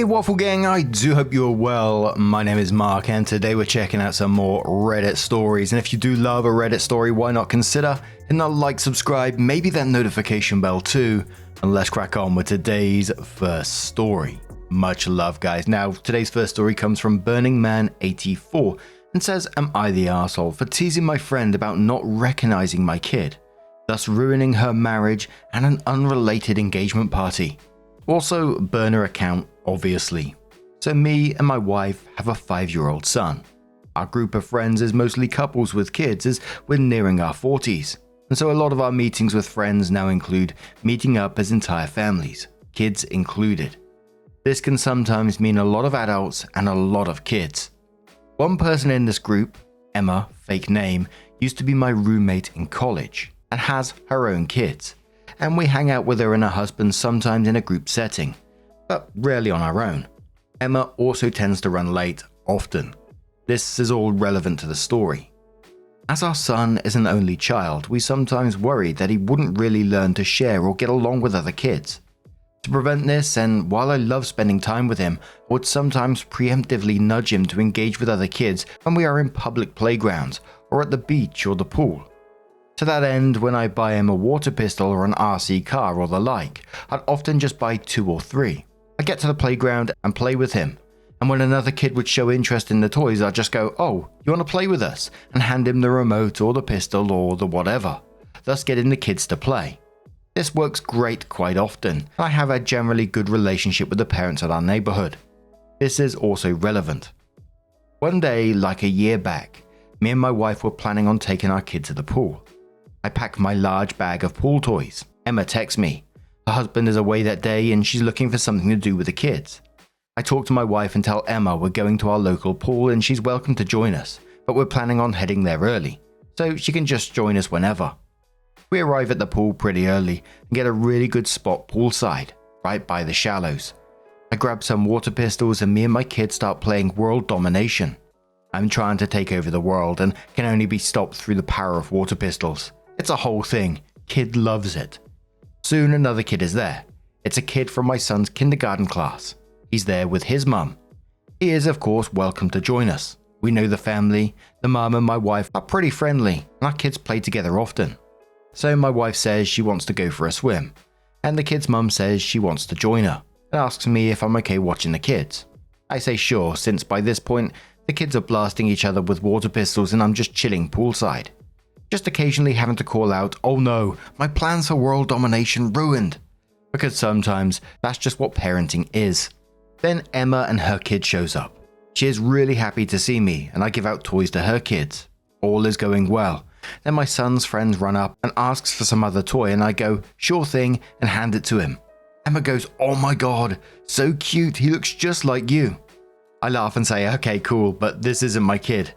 Hey Waffle Gang, I do hope you're well. My name is Mark and today we're checking out some more Reddit stories. And if you do love a Reddit story, why not consider hitting that like, subscribe, maybe that notification bell too. And let's crack on with today's first story. Much love guys. Now today's first story comes from Burning Man 84 and says, am I the arsehole for teasing my friend about not recognizing my kid, thus ruining her marriage and an unrelated engagement party? Also, burner account, obviously. So me and my wife have a 5-year-old son. Our group of friends is mostly couples with kids as we're nearing our 40s. And so a lot of our meetings with friends now include meeting up as entire families, kids included. This can sometimes mean a lot of adults and a lot of kids. One person in this group, Emma, fake name, used to be my roommate in college and has her own kids. And we hang out with her and her husband sometimes in a group setting, but rarely on our own. Emma also tends to run late, often. This is all relevant to the story. As our son is an only child, we sometimes worry that he wouldn't really learn to share or get along with other kids. To prevent this, and while I love spending time with him, I would sometimes preemptively nudge him to engage with other kids when we are in public playgrounds or at the beach or the pool. To that end, when I buy him a water pistol or an RC car or the like, I'd often just buy 2 or 3. I'd get to the playground and play with him, and when another kid would show interest in the toys, I'd just go, oh, you want to play with us? And hand him the remote or the pistol or the whatever, thus getting the kids to play. This works great quite often, and I have a generally good relationship with the parents at our neighborhood. This is also relevant. One day, like a year back, me and my wife were planning on taking our kid to the pool. I packed my large bag of pool toys. Emma texts me. Her husband is away that day and she's looking for something to do with the kids. I talk to my wife and tell Emma we're going to our local pool and she's welcome to join us, but we're planning on heading there early, so she can just join us whenever. We arrive at the pool pretty early and get a really good spot poolside, right by the shallows. I grab some water pistols and me and my kid start playing world domination. I'm trying to take over the world and can only be stopped through the power of water pistols. It's a whole thing. Kid loves it. Soon another kid is there. It's a kid from my son's kindergarten class. He's there with his mum. He is of course welcome to join us. We know the family. The mum and my wife are pretty friendly and our kids play together often. So my wife says she wants to go for a swim, and the kid's mum says she wants to join her and asks me if I'm okay watching the kids. I say sure, since by this point the kids are blasting each other with water pistols and I'm just chilling poolside. Just occasionally having to call out, oh no, my plans for world domination ruined. Because sometimes that's just what parenting is. Then Emma and her kid shows up. She is really happy to see me and I give out toys to her kids. All is going well. Then my son's friends run up and asks for some other toy and I go, sure thing, and hand it to him. Emma goes, oh my god, so cute, he looks just like you. I laugh and say, okay cool, but this isn't my kid.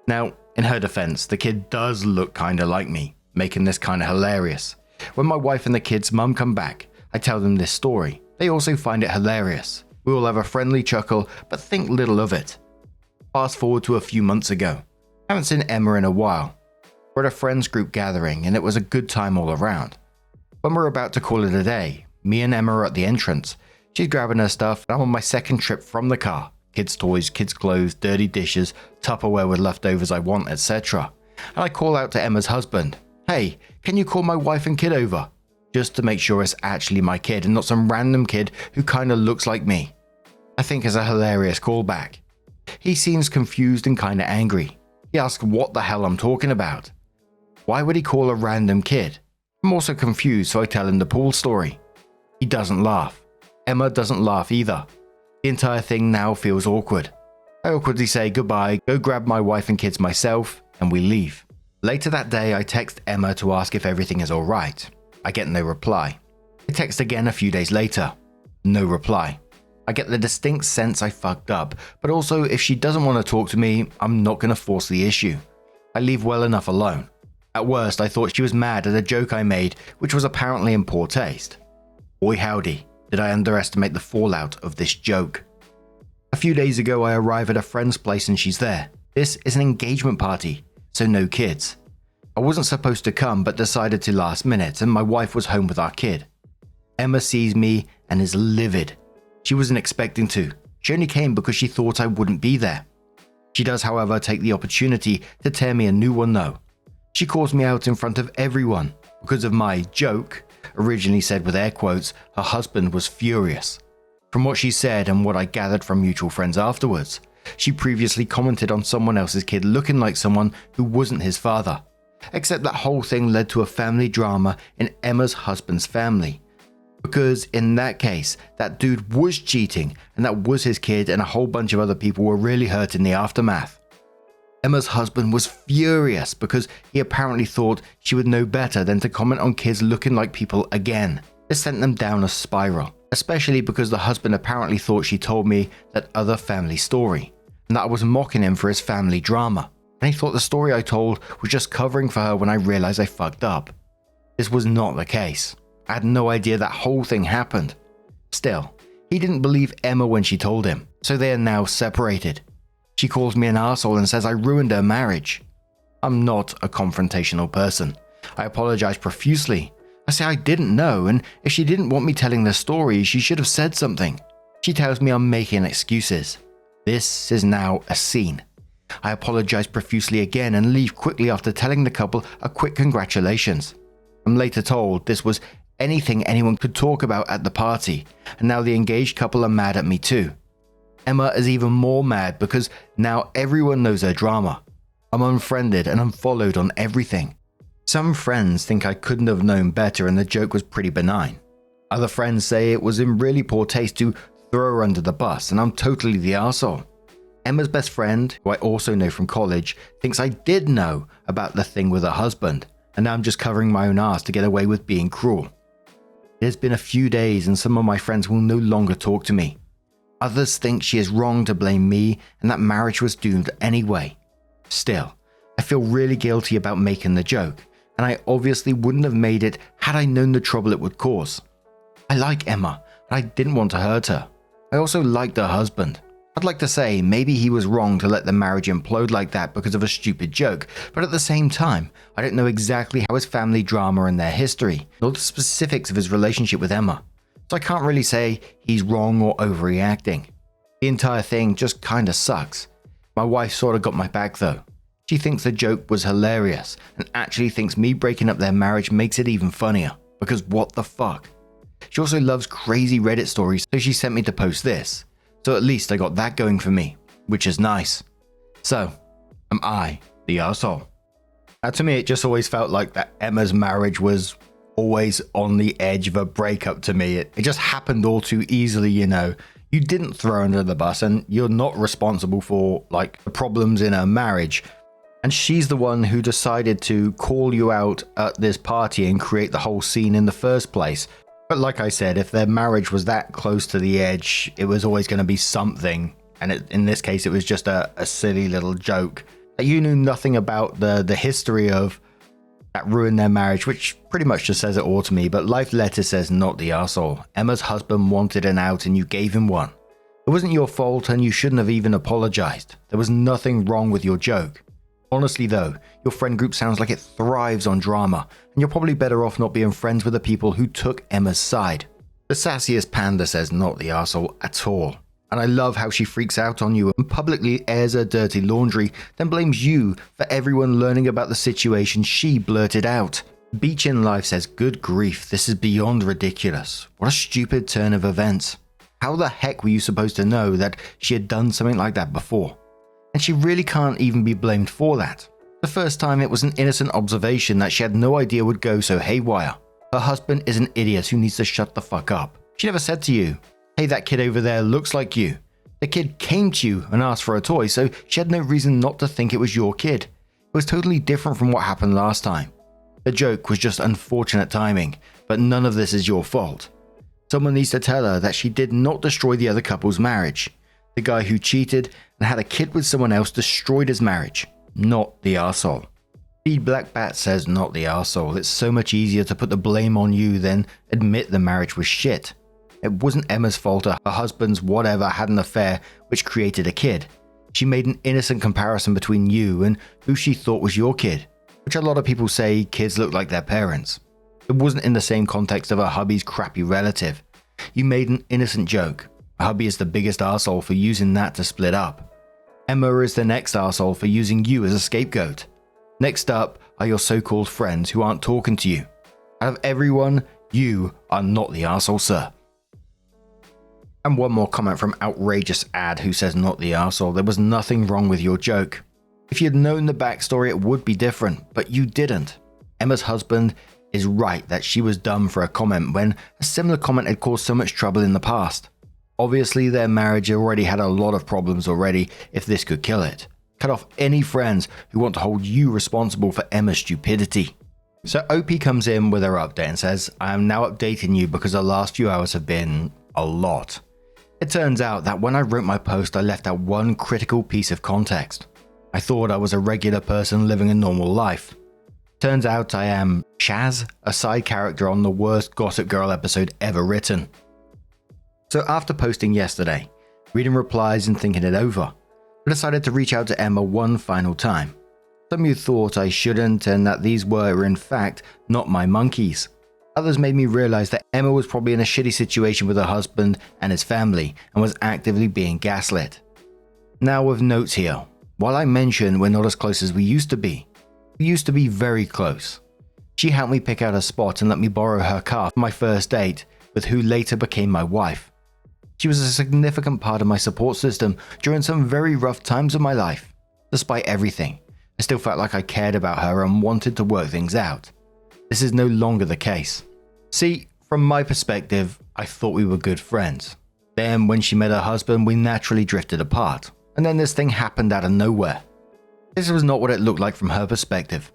Now, in her defense, the kid does look kinda like me, making this kinda hilarious. When my wife and the kid's mum come back, I tell them this story. They also find it hilarious. We all have a friendly chuckle, but think little of it. Fast forward to a few months ago. I haven't seen Emma in a while. We're at a friends group gathering and it was a good time all around. When we're about to call it a day, me and Emma are at the entrance. She's grabbing her stuff and I'm on my second trip from the car. Kids' toys, kids' clothes, dirty dishes, Tupperware with leftovers I want, etc. And I call out to Emma's husband, hey, can you call my wife and kid over? Just to make sure it's actually my kid and not some random kid who kinda looks like me. I think it's a hilarious callback. He seems confused and kinda angry. He asks what the hell I'm talking about. Why would he call a random kid? I'm also confused, so I tell him the pool story. He doesn't laugh. Emma doesn't laugh either. The entire thing now feels awkward. I awkwardly say goodbye, go grab my wife and kids myself, and we leave. Later that day, I text Emma to ask if everything is alright. I get no reply. I text again a few days later. No reply. I get the distinct sense I fucked up, but also if she doesn't want to talk to me, I'm not going to force the issue. I leave well enough alone. At worst, I thought she was mad at a joke I made, which was apparently in poor taste. Boy howdy, did I underestimate the fallout of this joke. A few days ago, I arrive at a friend's place and she's there. This is an engagement party, so no kids. I wasn't supposed to come but decided to last minute and my wife was home with our kid. Emma sees me and is livid. She wasn't expecting to. She only came because she thought I wouldn't be there. She does, however, take the opportunity to tear me a new one though. She calls me out in front of everyone because of my joke, originally said with air quotes. Her husband was furious. From what she said and what I gathered from mutual friends afterwards, she previously commented on someone else's kid looking like someone who wasn't his father. Except that whole thing led to a family drama in Emma's husband's family. Because in that case, that dude was cheating and that was his kid, and a whole bunch of other people were really hurt in the aftermath. Emma's husband was furious because he apparently thought she would know better than to comment on kids looking like people again. This sent them down a spiral, especially because the husband apparently thought she told me that other family story, and that I was mocking him for his family drama. And he thought the story I told was just covering for her when I realized I fucked up. This was not the case. I had no idea that whole thing happened. Still, he didn't believe Emma when she told him, so they are now separated. She calls me an arsehole and says I ruined her marriage. I'm not a confrontational person. I apologize profusely. I say I didn't know, and if she didn't want me telling the story, she should have said something. She tells me I'm making excuses. This is now a scene. I apologize profusely again and leave quickly after telling the couple a quick congratulations. I'm later told this was anything anyone could talk about at the party, and now the engaged couple are mad at me too. Emma is even more mad because now everyone knows her drama. I'm unfriended and unfollowed on everything. Some friends think I couldn't have known better and the joke was pretty benign. Other friends say it was in really poor taste to throw her under the bus, and I'm totally the arsehole. Emma's best friend, who I also know from college, thinks I did know about the thing with her husband, and now I'm just covering my own ass to get away with being cruel. It has been a few days and some of my friends will no longer talk to me. Others think she is wrong to blame me and that marriage was doomed anyway. Still, I feel really guilty about making the joke, and I obviously wouldn't have made it had I known the trouble it would cause. I like Emma, and I didn't want to hurt her. I also liked her husband. I'd like to say maybe he was wrong to let the marriage implode like that because of a stupid joke, but at the same time, I don't know exactly how his family drama and their history, nor the specifics of his relationship with Emma, so I can't really say he's wrong or overreacting. The entire thing just kinda sucks. My wife sorta got my back though. She thinks the joke was hilarious and actually thinks me breaking up their marriage makes it even funnier, because what the fuck. She also loves crazy Reddit stories, so she sent me to post this. So at least I got that going for me, which is nice. So, am I the arsehole? Now to me it just always felt like that Emma's marriage was always on the edge of a breakup to me. It just happened all too easily, you know. You didn't throw her under the bus and you're not responsible for like the problems in her marriage. And she's the one who decided to call you out at this party and create the whole scene in the first place. But like I said, if their marriage was that close to the edge, it was always going to be something. And in this case, it was just a silly little joke. You knew nothing about the history of that ruined their marriage, which pretty much just says it all to me. But Life Letter says not the arsehole. Emma's husband wanted an out and you gave him one. It wasn't your fault and you shouldn't have even apologized. There was nothing wrong with your joke. Honestly though, your friend group sounds like it thrives on drama, and you're probably better off not being friends with the people who took Emma's side. The sassiest panda says not the arsehole at all, and I love how she freaks out on you and publicly airs her dirty laundry, then blames you for everyone learning about the situation she blurted out. Beach in Life says good grief, this is beyond ridiculous. What a stupid turn of events. How the heck were you supposed to know that she had done something like that before? And she really can't even be blamed for that. The first time it was an innocent observation that she had no idea would go so haywire. Her husband is an idiot who needs to shut the fuck up. She never said to you, hey, that kid over there looks like you. The kid came to you and asked for a toy, so she had no reason not to think it was your kid. It was totally different from what happened last time. The joke was just unfortunate timing, but none of this is your fault. Someone needs to tell her that she did not destroy the other couple's marriage. The guy who cheated and had a kid with someone else destroyed his marriage, not the arsehole. Feed Black Bat says not the arsehole. It's so much easier to put the blame on you than admit the marriage was shit. It wasn't Emma's fault her husband's whatever had an affair which created a kid. She made an innocent comparison between you and who she thought was your kid, which a lot of people say kids look like their parents. It wasn't in the same context of her hubby's crappy relative. You made an innocent joke. My hubby is the biggest arsehole for using that to split up. Emma is the next arsehole for using you as a scapegoat. Next up are your so-called friends who aren't talking to you. Out of everyone, you are not the arsehole, sir. And one more comment from Outrageous Ad, who says, not the arsehole. There was nothing wrong with your joke. If you'd known the backstory, it would be different, but you didn't. Emma's husband is right that she was dumb for a comment when a similar comment had caused so much trouble in the past. Obviously, their marriage already had a lot of problems already if this could kill it. Cut off any friends who want to hold you responsible for Emma's stupidity. So OP comes in with her update and says, I am now updating you because the last few hours have been a lot. It turns out that when I wrote my post, I left out one critical piece of context. I thought I was a regular person living a normal life. Turns out I am Shaz, a side character on the worst Gossip Girl episode ever written. So after posting yesterday, reading replies and thinking it over, I decided to reach out to Emma one final time. Some of you thought I shouldn't and that these were in fact not my monkeys. Others made me realize that Emma was probably in a shitty situation with her husband and his family and was actively being gaslit. Now with notes here, while I mentioned we're not as close as we used to be very close. She helped me pick out a spot and let me borrow her car for my first date with who later became my wife. She was a significant part of my support system during some very rough times of my life. Despite everything, I still felt like I cared about her and wanted to work things out. This is no longer the case. See, from my perspective, I thought we were good friends. Then when she met her husband, we naturally drifted apart. And then this thing happened out of nowhere. This was not what it looked like from her perspective.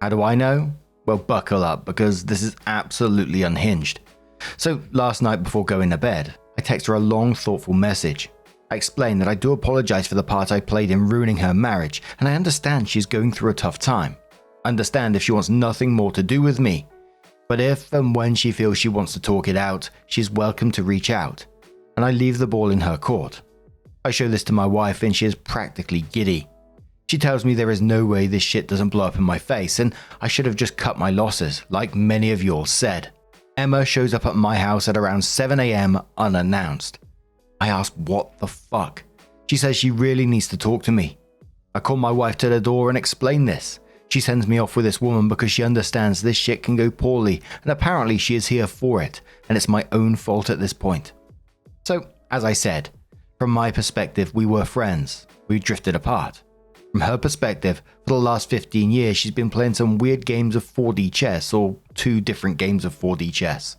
How do I know? Well, buckle up because this is absolutely unhinged. So last night before going to bed, I texted her a long, thoughtful message. I explained that I do apologize for the part I played in ruining her marriage, and I understand she's going through a tough time. I understand if she wants nothing more to do with me. But if and when she feels she wants to talk it out, she's welcome to reach out. And I leave the ball in her court. I show this to my wife and she is practically giddy. She tells me there is no way this shit doesn't blow up in my face and I should have just cut my losses, like many of y'all said. Emma shows up at my house at around 7 AM unannounced. I ask what the fuck. She says she really needs to talk to me. I call my wife to the door and explain this. She sends me off with this woman because she understands this shit can go poorly and apparently she is here for it and it's my own fault at this point. So, as I said, from my perspective we were friends. We drifted apart. From her perspective, for the last 15 years she's been playing some weird games of 4D chess or 2 different games of 4D chess.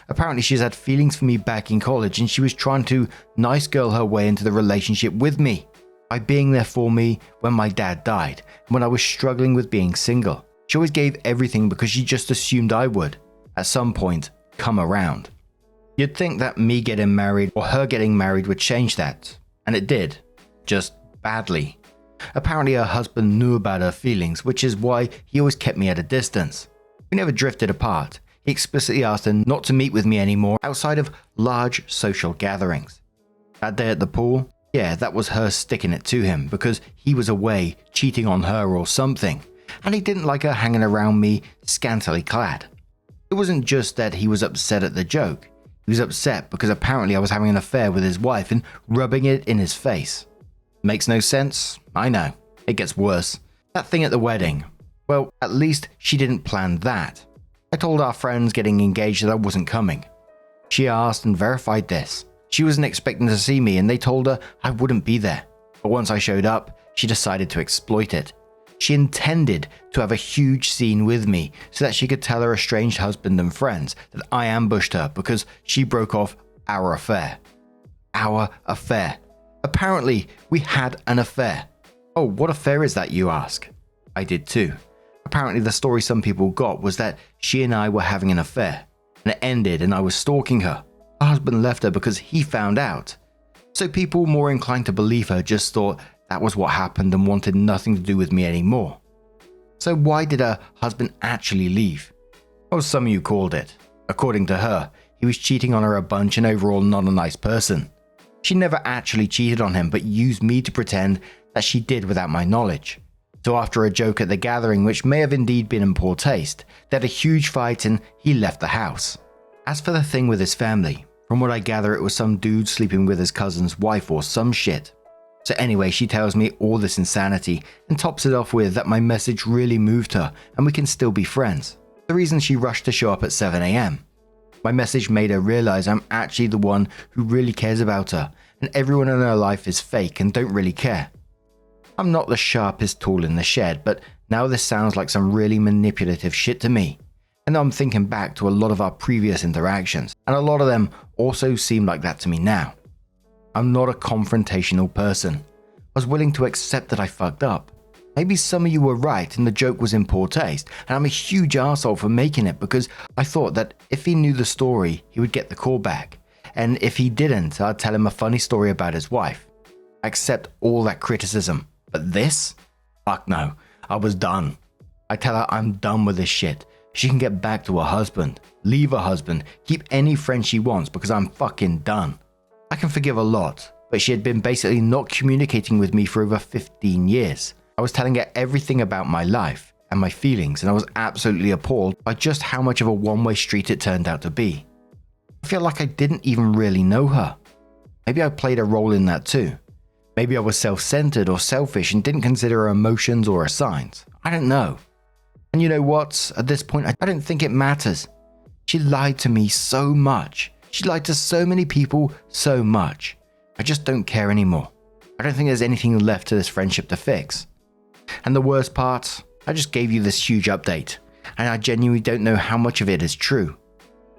Apparently she's had feelings for me back in college and she was trying to nice girl her way into the relationship with me by being there for me when my dad died and when I was struggling with being single. She always gave everything because she just assumed I would, at some point, come around. You'd think that me getting married or her getting married would change that, and it did, just badly. Apparently her husband knew about her feelings, which is why he always kept me at a distance. We never drifted apart. He explicitly asked her not to meet with me anymore outside of large social gatherings. That day at the pool, yeah, that was her sticking it to him because he was away cheating on her or something, and he didn't like her hanging around me scantily clad. It wasn't just that he was upset at the joke. He was upset because apparently I was having an affair with his wife and rubbing it in his face. Makes no sense? I know. It gets worse. That thing at the wedding. Well, at least she didn't plan that. I told our friends getting engaged that I wasn't coming. She asked and verified this. She wasn't expecting to see me and they told her I wouldn't be there. But once I showed up, she decided to exploit it. She intended to have a huge scene with me so that she could tell her estranged husband and friends that I ambushed her because she broke off our affair. Our affair. Apparently, we had an affair. Oh, what affair is that, you ask? I did too. Apparently, the story some people got was that she and I were having an affair, and it ended and I was stalking her. Her husband left her because he found out. So people more inclined to believe her just thought that was what happened and wanted nothing to do with me anymore. So why did her husband actually leave? Oh, some of you called it. According to her, he was cheating on her a bunch and overall not a nice person. She never actually cheated on him but used me to pretend that she did without my knowledge. So after a joke at the gathering, which may have indeed been in poor taste, they had a huge fight and he left the house. As for the thing with his family, From what I gather, it was some dude sleeping with his cousin's wife or some shit. So anyway, she tells me all this insanity and tops it off with that my message really moved her and we can still be friends. The reason she rushed to show up at 7 AM. My message made her realize I'm actually the one who really cares about her and everyone in her life is fake and don't really care. I'm not the sharpest tool in the shed, but now this sounds like some really manipulative shit to me. And I'm thinking back to a lot of our previous interactions, and a lot of them also seem like that to me now. I'm not a confrontational person. I was willing to accept that I fucked up. Maybe some of you were right and the joke was in poor taste, and I'm a huge arsehole for making it because I thought that if he knew the story, he would get the call back. And if he didn't, I'd tell him a funny story about his wife. I accept all that criticism. But this? Fuck no. I was done. I tell her I'm done with this shit. She can get back to her husband, leave her husband, keep any friend she wants because I'm fucking done. I can forgive a lot, but she had been basically not communicating with me for over 15 years. I was telling her everything about my life and my feelings, and I was absolutely appalled by just how much of a one-way street it turned out to be. I feel like I didn't even really know her. Maybe I played a role in that too. Maybe I was self-centered or selfish and didn't consider her emotions or her signs. I don't know. And you know what? At this point, I don't think it matters. She lied to me so much. She lied to so many people so much. I just don't care anymore. I don't think there's anything left to this friendship to fix. And the worst part, I just gave you this huge update, and I genuinely don't know how much of it is true.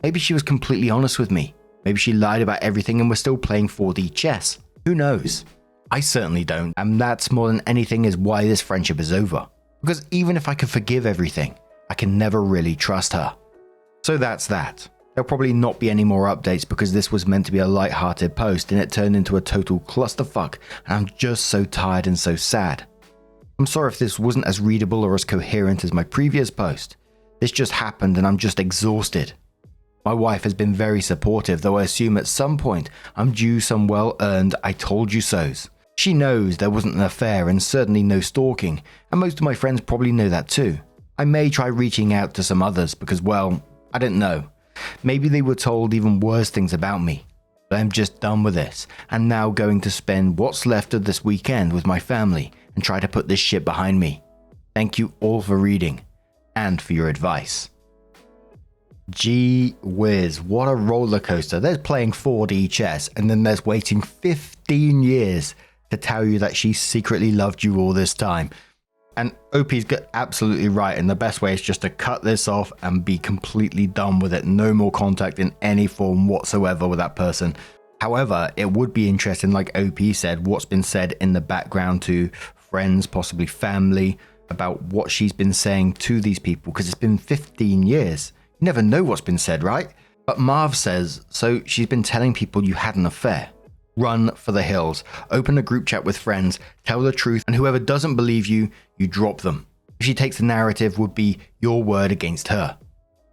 Maybe she was completely honest with me. Maybe she lied about everything and we're still playing 4D chess. Who knows? I certainly don't, and that's more than anything is why this friendship is over. Because even if I could forgive everything, I can never really trust her. So that's that. There'll probably not be any more updates because this was meant to be a light-hearted post and it turned into a total clusterfuck, and I'm just so tired and so sad. I'm sorry if this wasn't as readable or as coherent as my previous post. This just happened and I'm just exhausted. My wife has been very supportive, though I assume at some point I'm due some well-earned I told you so's. She knows there wasn't an affair and certainly no stalking, and most of my friends probably know that too. I may try reaching out to some others because, well, I don't know. Maybe they were told even worse things about me. But I'm just done with this, and now going to spend what's left of this weekend with my family and try to put this shit behind me. Thank you all for reading, and for your advice. Gee whiz, what a roller coaster. There's playing 4D chess, and then there's waiting 15 years to tell you that she secretly loved you all this time. And OP's got absolutely right, and the best way is just to cut this off and be completely done with it. No more contact in any form whatsoever with that person. However, it would be interesting, like OP said, what's been said in the background to friends, possibly family, about what she's been saying to these people, because it's been 15 years. You never know what's been said, right? But Marv says, so she's been telling people you had an affair. Run for the hills, open a group chat with friends, tell the truth, and whoever doesn't believe you, you drop them. If she takes the narrative, would be your word against her.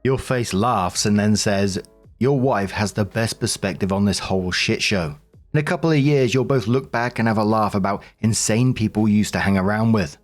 Your face laughs and then says, your wife has the best perspective on this whole shit show. In a couple of years, you'll both look back and have a laugh about insane people you used to hang around with.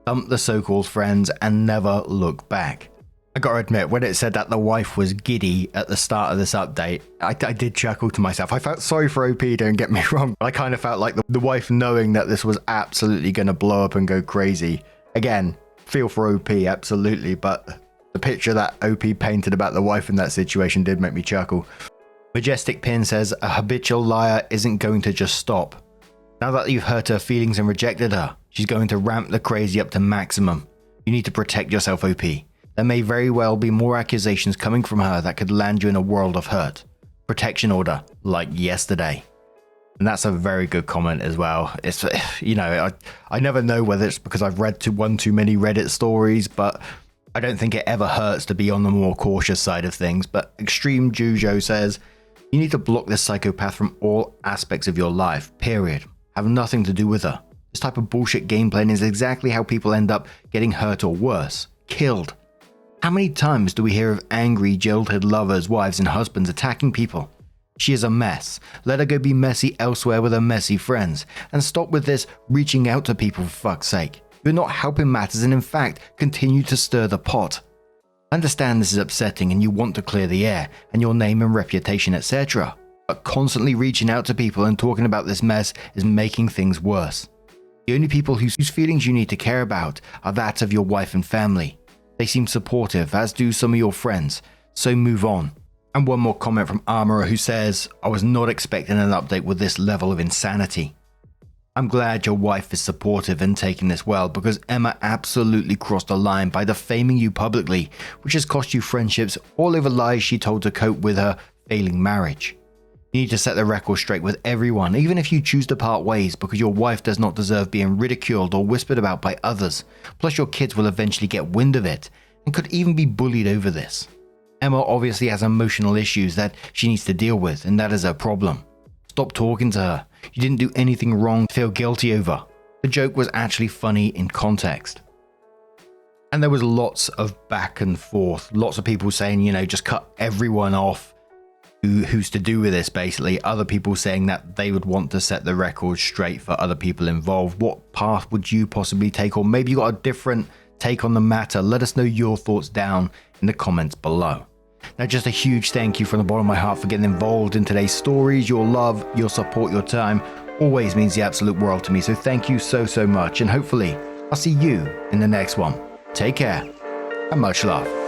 Dump the so-called friends and never look back. I gotta admit, when it said that the wife was giddy at the start of this update, I did chuckle to myself. I felt sorry for OP, don't get me wrong. I kind of felt like the wife knowing that this was absolutely going to blow up and go crazy. Again, feel for OP, absolutely, but the picture that OP painted about the wife in that situation did make me chuckle. Majestic Pin says, a habitual liar isn't going to just stop. Now that you've hurt her feelings and rejected her, she's going to ramp the crazy up to maximum. You need to protect yourself, OP. There may very well be more accusations coming from her that could land you in a world of hurt. Protection order, like yesterday. And that's a very good comment as well. It's, you know, I never know whether it's because I've read one too many Reddit stories, but I don't think it ever hurts to be on the more cautious side of things. But Extreme Jujo says, you need to block this psychopath from all aspects of your life, period. Have nothing to do with her. This type of bullshit gameplay is exactly how people end up getting hurt or worse, killed. How many times do we hear of angry, jilted lovers, wives, and husbands attacking people? She is a mess. Let her go be messy elsewhere with her messy friends. And stop with this reaching out to people for fuck's sake. You're not helping matters and in fact, continue to stir the pot. I understand this is upsetting and you want to clear the air and your name and reputation, etc. But constantly reaching out to people and talking about this mess is making things worse. The only people whose feelings you need to care about are that of your wife and family. They seem supportive, as do some of your friends, so move on. And one more comment from Armorer, who says, I was not expecting an update with this level of insanity. I'm glad your wife is supportive and taking this well, because Emma absolutely crossed the line by defaming you publicly, which has cost you friendships all over lies she told to cope with her failing marriage. You need to set the record straight with everyone, even if you choose to part ways, because your wife does not deserve being ridiculed or whispered about by others. Plus your kids will eventually get wind of it, and could even be bullied over this. Emma obviously has emotional issues that she needs to deal with, and that is her problem. Stop talking to her. You didn't do anything wrong to feel guilty over. The joke was actually funny in context. And there was lots of back and forth, lots of people saying, just cut everyone off who's to do with this, basically. Other people saying that they would want to set the record straight for other people involved. What path would you possibly take? Or maybe you got a different take on the matter. Let us know your thoughts down in the comments below. Now, just a huge thank you from the bottom of my heart for getting involved in today's stories. Your love, your support, your time always means the absolute world to me. So thank you so much. And hopefully I'll see you in the next one. Take care and much love.